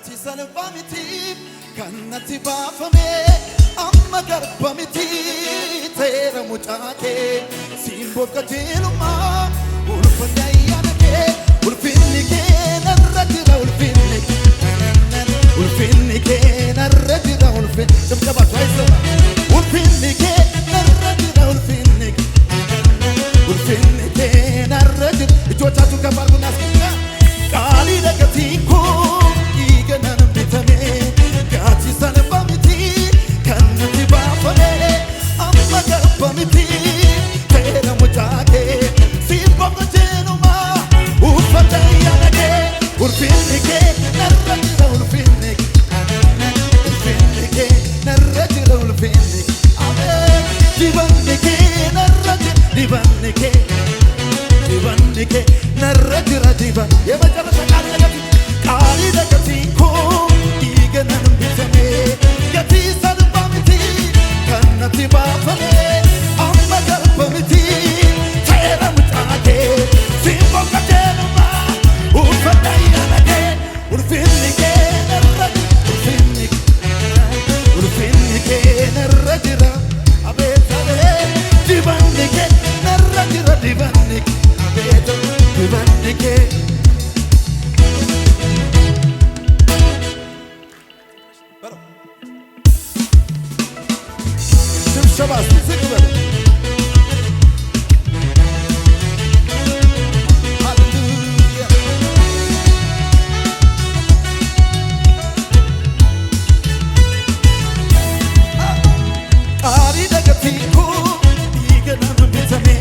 gati salva miti kannatti baafame amma garba miti teera mucaake simbo qajeeluma ulfanni ayyaana kee ulfinni kee narra jira ulfinni kee narra jira ulfinni dabdaba twaisaba ulfinni kee narra jira ulfinni kee narra jira ijootatu kabargunas qaali dhagati koo dhiiganan bitame gati salva miti kannatti baafame amma garba miti teera mucaake simbo qajeeluma ulfanni ayyaana kee ulfinni kee narra jira ulfinni kee narra jira ulfinni amen dibanni kee narra jira dibanni kee narra jira diban የመጨረሻ ቃል ደገቲ ኮ ይገናን ቢተሜ ገቲ ሰልባ ምቲ ከነቲ ባፈሜ አመገር በምቲ ተራ ምጣቴ ሲቦቀቴንማ ኡፈዳያነጌ ኡርፊንጌ ነረጅ ኡርፊንጌ ነረጅራ አቤት አቤት ዲባንጌ ነረጅራ ዲባንጌ አቤት ዲባንጌ Shabbat, sing with it. Hallelujah. Ari da gati ko, diga na bitame,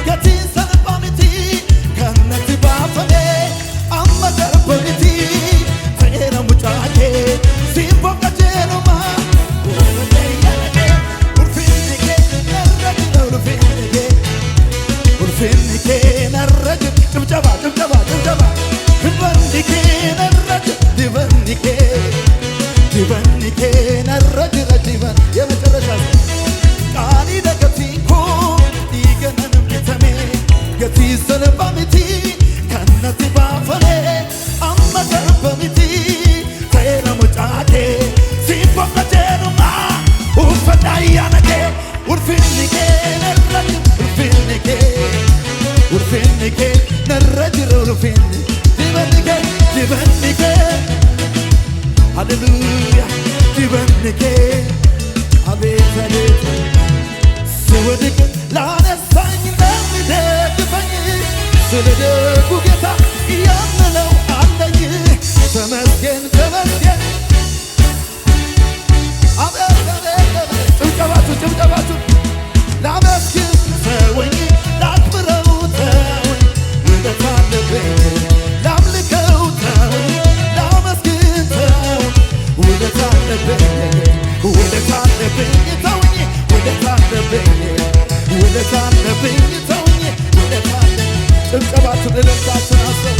gati salva miti, kannati baafame, amma garba miti, teera mucaake, simbo qajeeluma. ulfinni kee narra jira dabdaba dibanni kee narra jira dibanni kee narra jira diban የመጨረሻ ቃሊ ደገቲ ኮ ዲገናን bitame gati salva miti kannatti baafame amma garba miti teera mucaake simbo qajeeluma uffata ayyaana kee ulfinni kee narra jira ulfinni kee narra jira ulfinni dibanni kee hallelujah dibanni kee abeet abeet ስወድቅ ላነሳኝ ለሚደግፈኝ ስለ ደጉ ጌታ የምለው አለኝ ተመስገን ተመስገን አቤት አቤት ጭብጨባችሁ ላመስግን ተወኝ ላክብረው ተወኝ ውለታ አለብኝ ላምልከው ተወኝ ላመስግን ተወኝ ውለታ አለብኝ ውለታ አለብኝ ተወኝ ውለታ አለብኝ ውለታ አለብኝ ተወኝ ውለታ አለብኝ ጭብጨባችሁን እልልታችሁን አሰሙ